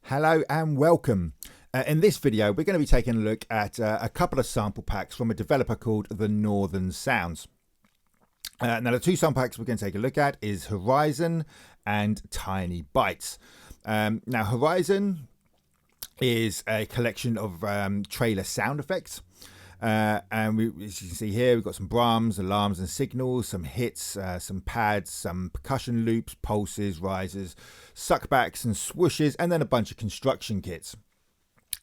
Hello and welcome. In this video, we're going to be taking a look at a couple of sample packs from a developer called The Northern Sounds. Now, the two sample packs we're going to take a look at is Horizon and Tiny Bites. Now, Horizon is a collection of trailer sound effects. And as you can see here, we've got some Brahms, alarms and signals, some hits, some pads, some percussion loops, pulses, risers, suckbacks and swooshes, and then a bunch of construction kits.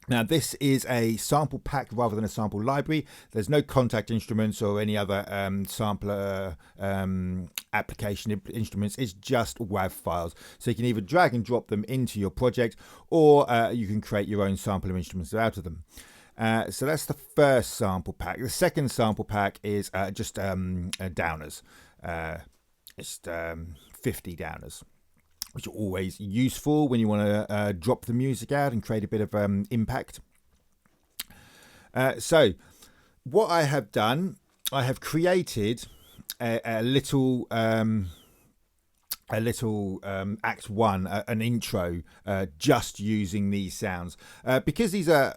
Now, this is a sample pack rather than a sample library. There's no contact instruments or any other sampler application instruments. It's just WAV files. So you can either drag and drop them into your project, or you can create your own sampler instruments out of them. So that's the first sample pack. The second sample pack is just downers. It's 50 downers, which are always useful when you want to drop the music out and create a bit of impact. So what I have done, I have created a little Act 1, an intro, just using these sounds. Because these are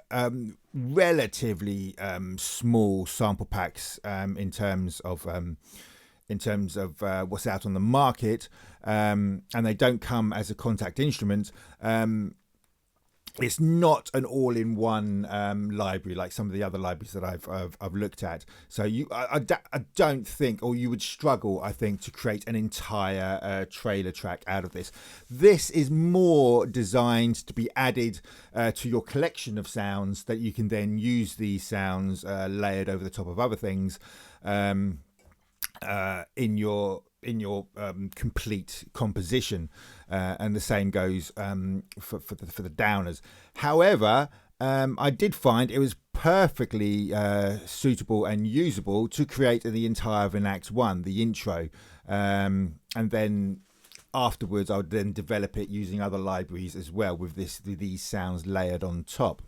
relatively small sample packs in terms of what's out on the market, and they don't come as a contact instrument. It's not an all-in-one library like some of the other libraries that I've looked at. So I don't think, or you would struggle, I think, to create an entire trailer track out of this. This is more designed to be added to your collection of sounds that you can then use these sounds layered over the top of other things in your complete composition, and the same goes for the downers. However, I did find it was perfectly suitable and usable to create the entire of an Act 1, the intro, and then afterwards I would then develop it using other libraries as well with these sounds layered on top.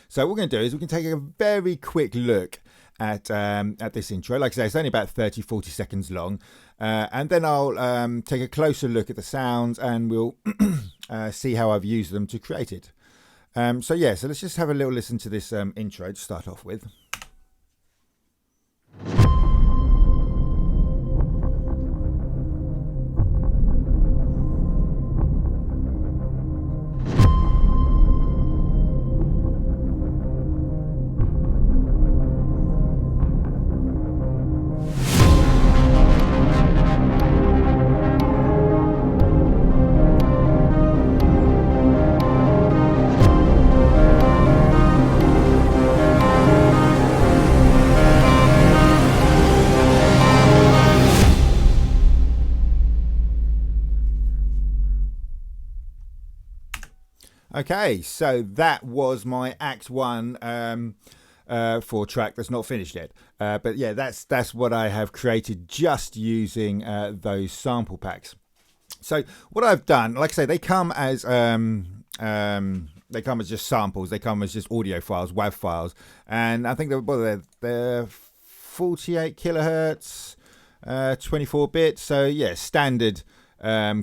So what we're going to do is we can take a very quick look at this intro. Like I say, it's only about 30-40 seconds long, and then I'll take a closer look at the sounds and we'll see how I've used them to create it. So let's just have a little listen to this intro to start off with. Okay, so that was my Act 1 for track that's not finished yet. But yeah, that's what I have created just using those sample packs. So what I've done, like I say, they come as just samples. They come as just audio files, WAV files, and I think they're 48 kilohertz, 24 bit. So yeah, standard.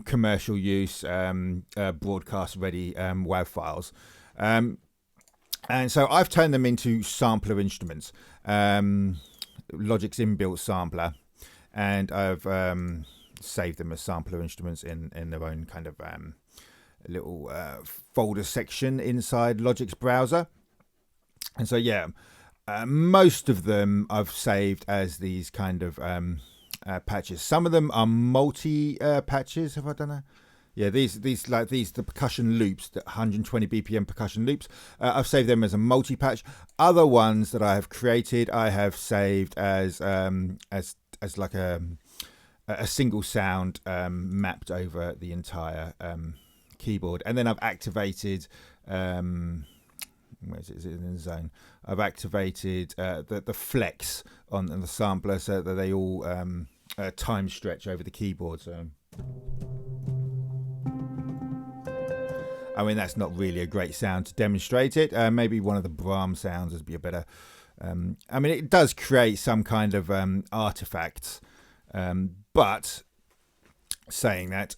Commercial use, broadcast ready WAV files, and so I've turned them into sampler instruments, Logic's inbuilt sampler, and I've saved them as sampler instruments in their own kind of little folder section inside Logic's browser. And so yeah, most of them I've saved as these kind of patches. Some of them are multi patches. Have I done that? Yeah, these the percussion loops, the 120 BPM percussion loops. I've saved them as a multi patch. Other ones that I have created, I have saved as like a single sound mapped over the entire keyboard, and then I've activated. Where is it? Is it in the zone? I've activated the flex on the sampler so that they all time stretch over the keyboard. So, I mean, that's not really a great sound to demonstrate it. Maybe one of the Brahms sounds would be a better. I mean, it does create some kind of artifacts, but saying that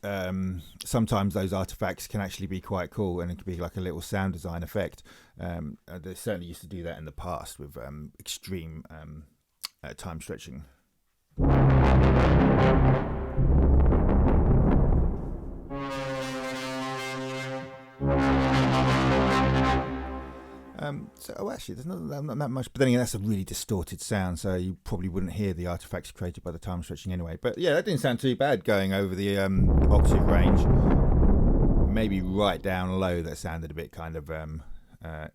sometimes those artifacts can actually be quite cool, and it could be like a little sound design effect. They certainly used to do that in the past with extreme time stretching. Actually, there's not that much. But then again, that's a really distorted sound, so you probably wouldn't hear the artifacts created by the time stretching anyway. But yeah, that didn't sound too bad going over the octave range. Maybe right down low, that sounded a bit kind of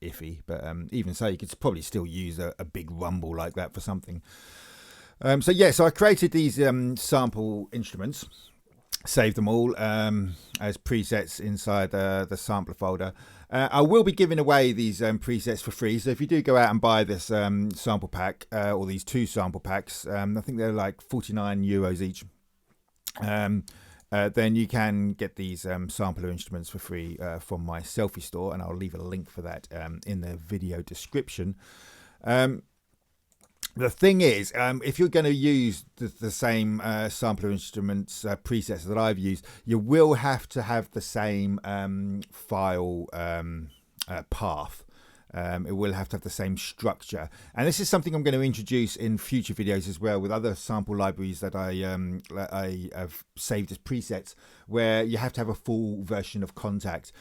iffy. But even so, you could probably still use a big rumble like that for something. So I created these sample instruments, saved them all as presets inside the sampler folder. I will be giving away these presets for free, so if you do go out and buy this sample pack or these 2 sample packs, I think they're like €49 each, then you can get these sampler instruments for free from my Selfie store, and I'll leave a link for that in the video description. The thing is, if you're going to use the same sampler instruments presets that I've used, you will have to have the same file path. It will have to have the same structure, and this is something I'm going to introduce in future videos as well with other sample libraries that I have saved as presets, where you have to have a full version of Contact,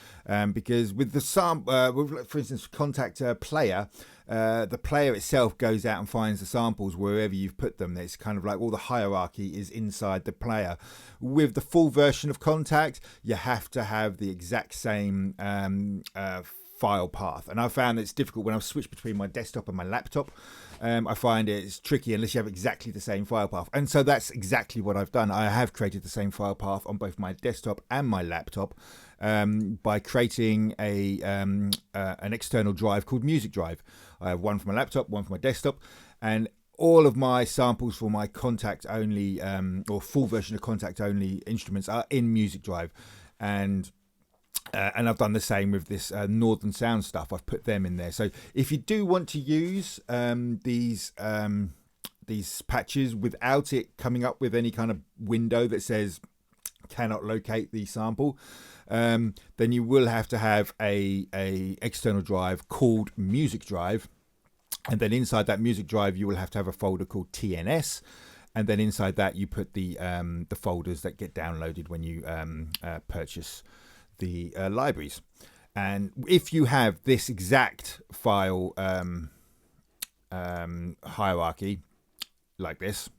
because with the for instance, Contact Player, the player itself goes out and finds the samples wherever you've put them. It's kind of like all the hierarchy is inside the player. With the full version of Contact, you have to have the exact same file path, and I found it's difficult when I've switched between my desktop and my laptop. I find it's tricky unless you have exactly the same file path, and so that's exactly what I've done. I have created the same file path on both my desktop and my laptop by creating an external drive called Music Drive. I have one for my laptop, one for my desktop, and all of my samples for my Contact only or full version of Contact only instruments are in Music Drive, and I've done the same with this Northern Sound stuff. I've put them in there. So if you do want to use these patches without it coming up with any kind of window that says cannot locate the sample, then you will have to have a external drive called Music Drive, and then inside that Music Drive you will have to have a folder called TNS. And then inside that you put the folders that get downloaded when you purchase the libraries. And if you have this exact file hierarchy like this,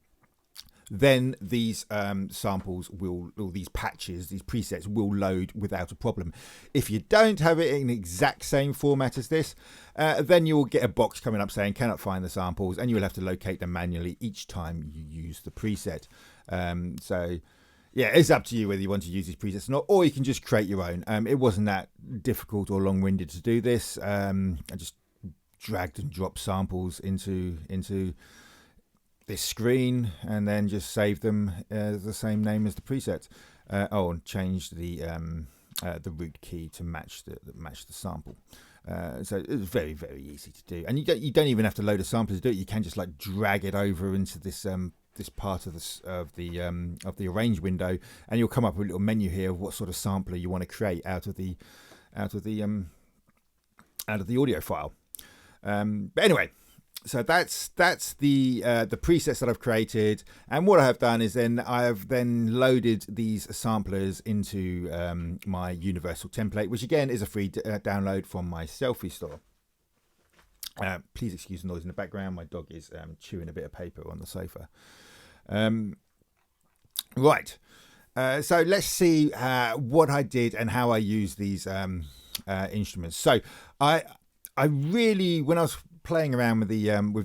then these samples will, or these patches, these presets will load without a problem. If you don't have it in the exact same format as this, then you'll get a box coming up saying cannot find the samples, and you will have to locate them manually each time you use the preset. So yeah, it's up to you whether you want to use these presets or not, or you can just create your own. It wasn't that difficult or long-winded to do this. I just dragged and dropped samples into this screen and then just saved them the same name as the preset. And changed the root key to match the sample. So it was very, very easy to do, and you don't even have to load a sample to do it. You can just like drag it over into this part of the arrange window, and you'll come up with a little menu here of what sort of sampler you want to create out of the audio file. But anyway, so that's the presets that I've created, and what I have done is then I have loaded these samplers into my universal template, which again is a free download from my Selfie store. Please excuse the noise in the background. My dog is chewing a bit of paper on the sofa. Right. So let's see what I did and how I use these instruments. So I really, when I was playing around with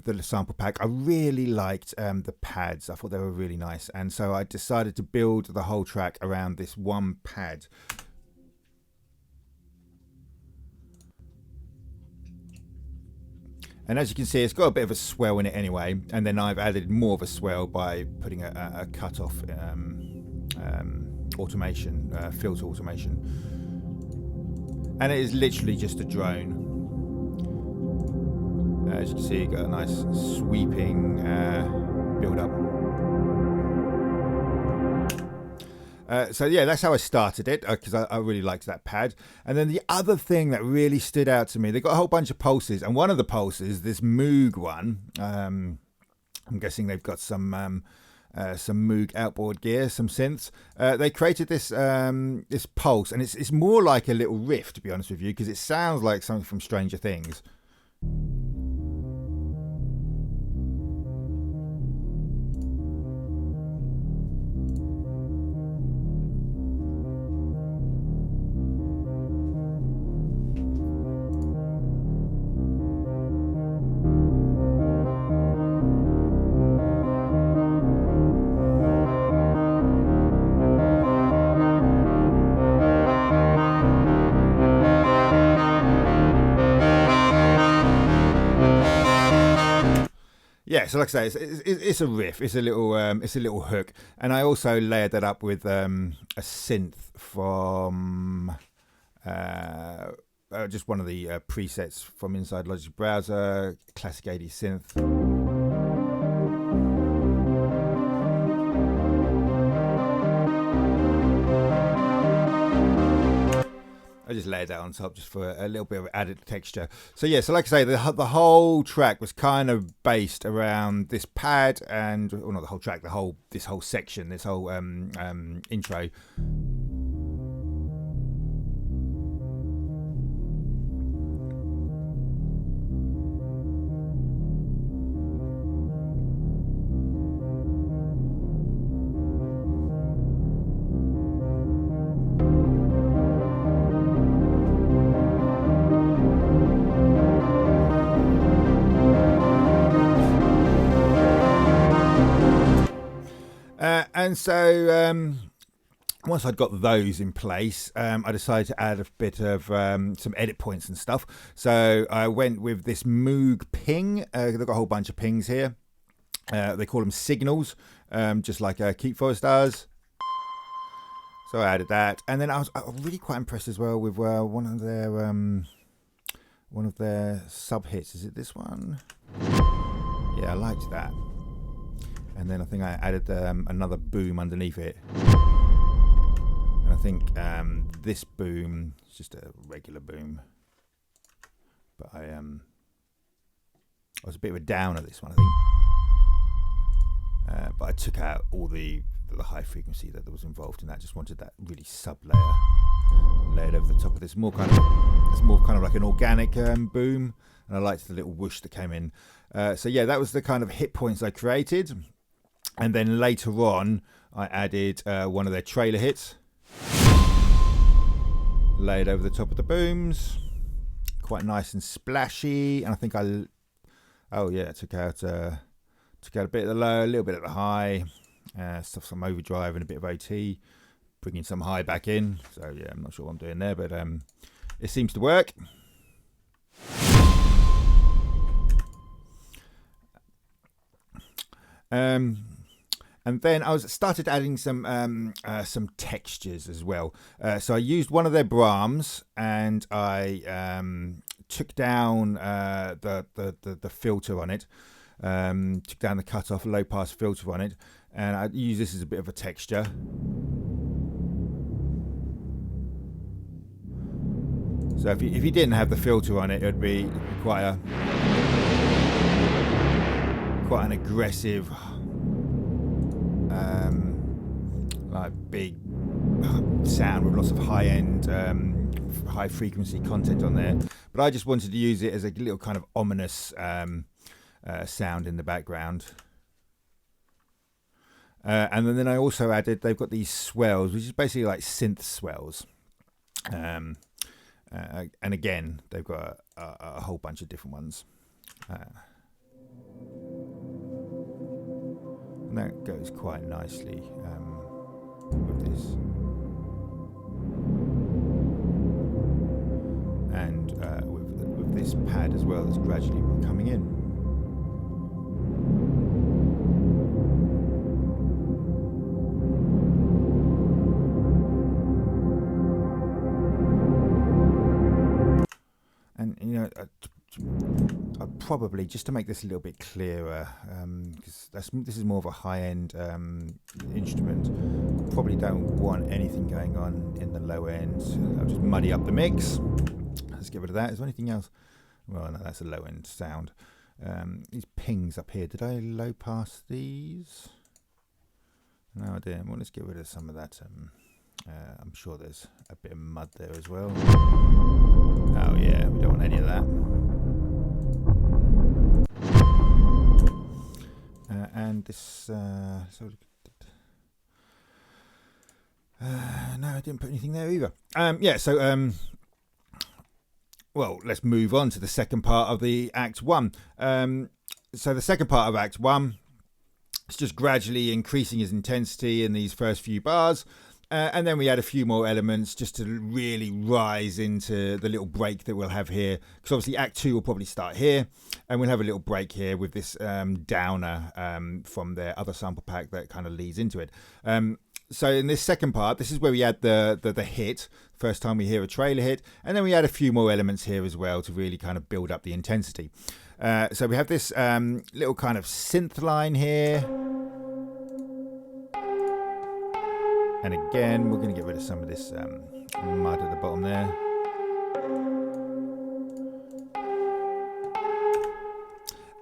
the sample pack, I really liked the pads. I thought they were really nice, and so I decided to build the whole track around this one pad. And as you can see, it's got a bit of a swell in it anyway, and then I've added more of a swell by putting a cut-off automation, filter automation. And it is literally just a drone. As you can see, you've got a nice sweeping build-up. So yeah, that's how I started it, because I really liked that pad. And then the other thing that really stood out to me, they got a whole bunch of pulses, and one of the pulses, this Moog one, I'm guessing they've got some Moog outboard gear, some synths. They created this this pulse, and it's more like a little riff, to be honest with you, because it sounds like something from Stranger Things. Yeah, so like I say, it's a riff, it's a little hook, and I also layered that up with a synth from just one of the presets from inside Logic Browser, classic 80s synth. I just layered that on top just for a little bit of added texture. So yeah, so like I say, the whole track was kind of based around this pad, and well, not the whole track, this whole section, this whole intro. And so once I'd got those in place, I decided to add a bit of some edit points and stuff. So I went with this Moog ping. They've got a whole bunch of pings here. They call them signals, just like Keep Forest does. So I added that, and then I was really quite impressed as well with one of their sub hits. Is it this one? Yeah, I liked that. And then I think I added another boom underneath it. And I think this boom is just a regular boom. But I was a bit of a downer this one, I think. But I took out all the high frequency that was involved in that. Just wanted that really sub layer layered over the top of this. It's more kind of like an organic boom. And I liked the little whoosh that came in. So yeah, that was the kind of hit points I created. And then later on, I added one of their trailer hits, laid over the top of the booms, quite nice and splashy. And I think I took out a bit of the low, a little bit of the high, stuff some overdrive and a bit of OT, bringing some high back in. So yeah, I'm not sure what I'm doing there, but it seems to work. And then I started adding some textures as well. So I used one of their Brahms, and I took down the filter on it, took down the cutoff low pass filter on it, and I use this as a bit of a texture. So if you didn't have the filter on it, it would be quite an aggressive, like big sound with lots of high-end, high frequency content on there. But I just wanted to use it as a little kind of ominous sound in the background. And then I also added, they've got these swells, which is basically like synth swells. And again, they've got a whole bunch of different ones. And that goes quite nicely with this. And with this pad as well, that's gradually coming in. And you know, I'd probably, just to make this a little bit clearer, because this is more of a high-end instrument, probably don't want anything going on in the low end. I'll just muddy up the mix. Let's get rid of that. Is there anything else? Well, no, that's a low-end sound. These pings up here, did I low pass these? No, I didn't. Well, let's get rid of some of that. I'm sure there's a bit of mud there as well. Oh yeah, we don't want any of that. And this, no, I didn't put anything there either. Yeah, so well, let's move on to the second part of the Act 1. So the second part of Act 1, it's just gradually increasing his intensity in these first few bars. And then we add a few more elements just to really rise into the little break that we'll have here. Because obviously Act 2 will probably start here. And we'll have a little break here with this downer from their other sample pack that kind of leads into it. So in this second part, this is where we add the hit. First time we hear a trailer hit. And then we add a few more elements here as well to really kind of build up the intensity. So we have this little kind of synth line here. And again, we're going to get rid of some of this mud at the bottom there.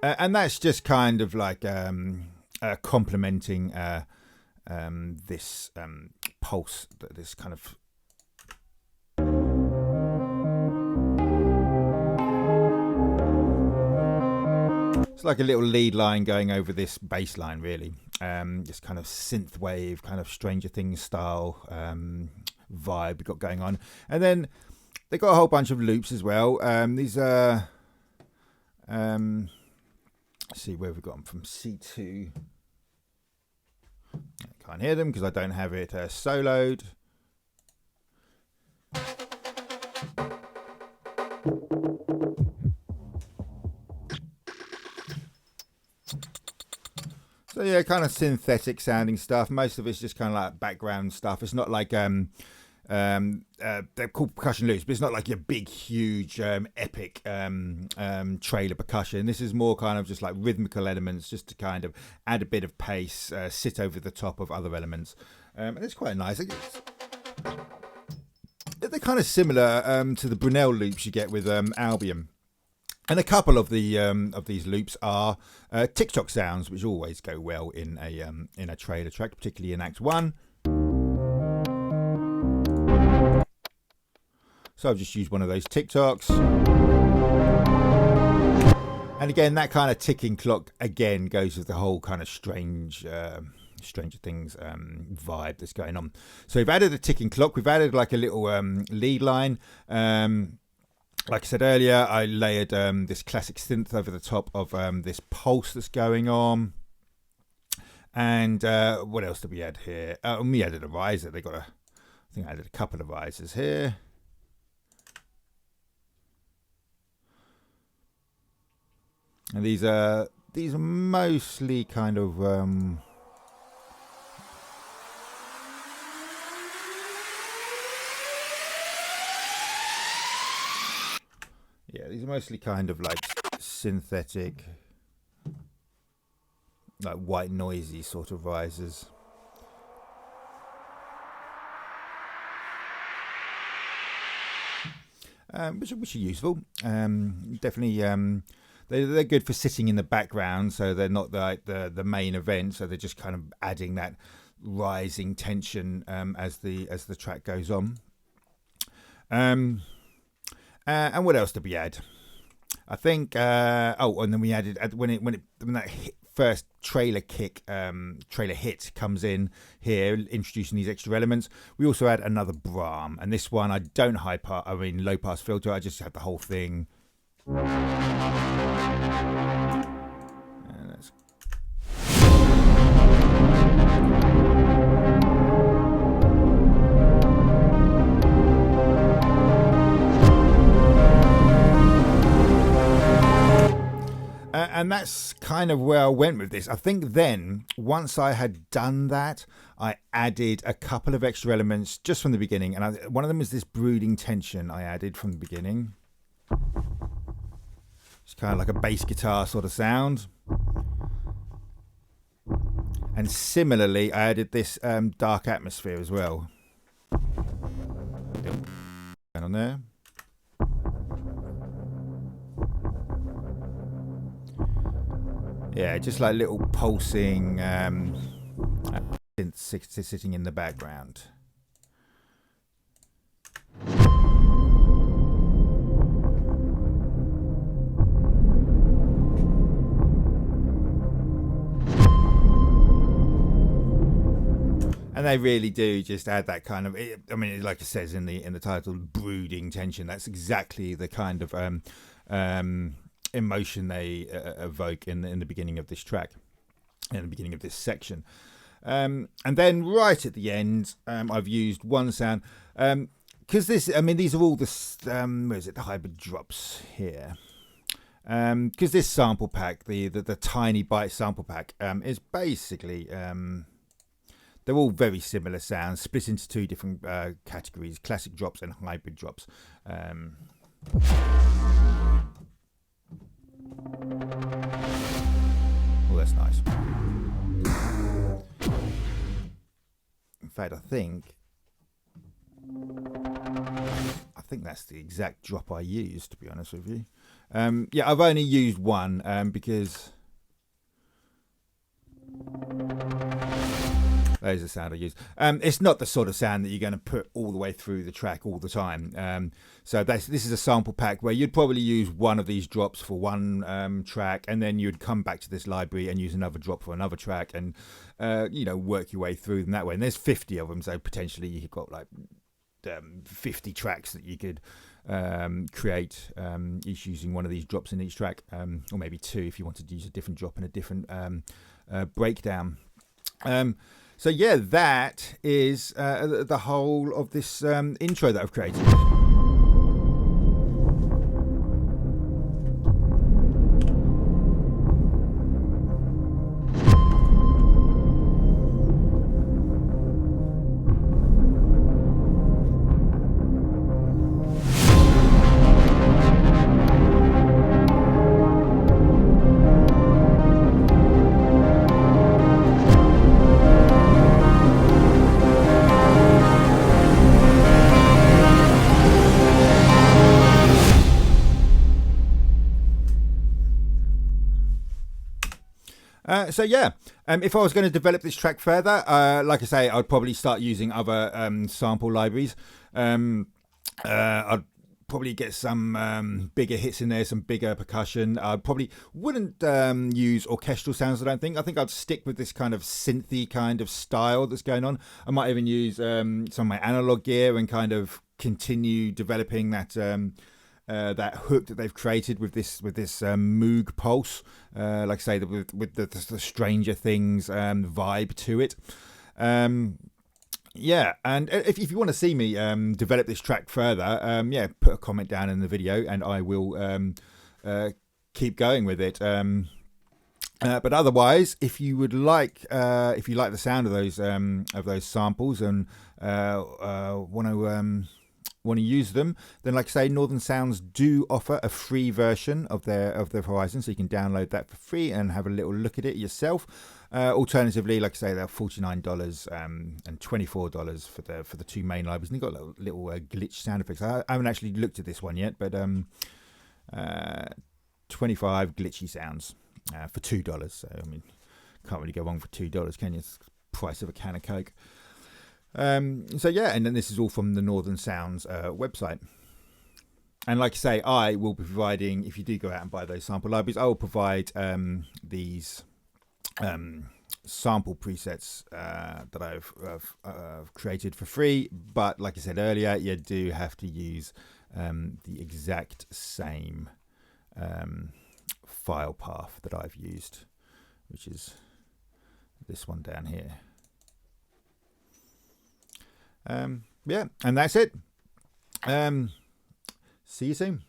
And that's just kind of like complementing this pulse, this kind of... It's like a little lead line going over this bass line, really. This kind of synth wave, kind of Stranger Things style vibe we got going on. And then they got a whole bunch of loops as well. These are, let's see where we've got them from. C2. I can't hear them because I don't have it soloed. So yeah, kind of synthetic sounding stuff. Most of it's just kind of like background stuff. It's not like they're called percussion loops, but it's not like your big, huge, epic trailer percussion. This is more kind of just like rhythmical elements, just to kind of add a bit of pace, sit over the top of other elements, and it's quite nice. They're kind of similar to the Brunel loops you get with Albion. And a couple of the of these loops are TikTok sounds, which always go well in a trailer track, particularly in Act 1. So I've just used one of those TikToks. And again, that kind of ticking clock again goes with the whole kind of strange Stranger Things vibe that's going on. So we've added a ticking clock. We've added like a little lead line. Like I said earlier, I layered this classic synth over the top of this pulse that's going on. And what else did we add here? We added a riser. I think I added a couple of risers here. And these are mostly kind of yeah, these are mostly kind of like synthetic, like white noisy sort of risers. Which are useful. Definitely, they're good for sitting in the background, so they're not like the main event. So they're just kind of adding that rising tension as the track goes on. And what else did we add? I think. And then we added when that first trailer hit comes in here, introducing these extra elements. We also add another Brahm, and this one I don't low pass filter. I just have the whole thing. And that's kind of where I went with this. I think then, once I had done that, I added a couple of extra elements just from the beginning. And one of them is this brooding tension I added from the beginning. It's kind of like a bass guitar sort of sound. And similarly, I added this dark atmosphere as well. Down on there. Yeah, just like little pulsing synths sitting in the background. And they really do just add that kind of, I mean, like it says in the title, brooding tension. That's exactly the kind of emotion they evoke in the beginning of this track, in the beginning of this section. And then right at the end, I've used one sound, because this, I mean, these are all the where is it, the hybrid drops here. Because this sample pack, the tiny byte sample pack, is basically they're all very similar sounds, split into two different categories: classic drops and hybrid drops. Oh, that's nice. In fact, I think that's the exact drop I used, to be honest with you. Yeah, I've only used one because there's the sound I use. It's not the sort of sound that you're going to put all the way through the track all the time. So this is a sample pack where you'd probably use one of these drops for one track, and then you'd come back to this library and use another drop for another track, and work your way through them that way. And there's 50 of them, so potentially you've got like 50 tracks that you could create, each using one of these drops in each track, or maybe two if you wanted to use a different drop and a different breakdown. So yeah, that is the whole of this intro that I've created. So yeah, if I was going to develop this track further, like I say, I'd probably start using other sample libraries. I'd probably get some bigger hits in there, some bigger percussion. I probably wouldn't use orchestral sounds, I don't think. I think I'd stick with this kind of synthy kind of style that's going on. I might even use some of my analog gear and kind of continue developing that that hook that they've created with this Moog pulse, like I say, with the Stranger Things vibe to it. Yeah, and if you want to see me develop this track further, yeah, put a comment down in the video, and I will keep going with it. But otherwise, if you would like, if you like the sound of those samples and want to use them, then like I say, Northern Sounds do offer a free version of their Horizon, so you can download that for free and have a little look at it yourself. Alternatively, like I say, they're $49 and $24 for the two main libraries, and they've got little glitch sound effects. I haven't actually looked at this one yet, but 25 glitchy sounds for $2. So I mean, can't really go wrong for $2, can you? It's the price of a can of Coke. So yeah, and then this is all from the Northern Sounds website. And like I say, I will be providing, if you do go out and buy those sample libraries, I will provide these sample presets that I've created for free. But like I said earlier, you do have to use the exact same file path that I've used, which is this one down here. Yeah, and that's it. See you soon.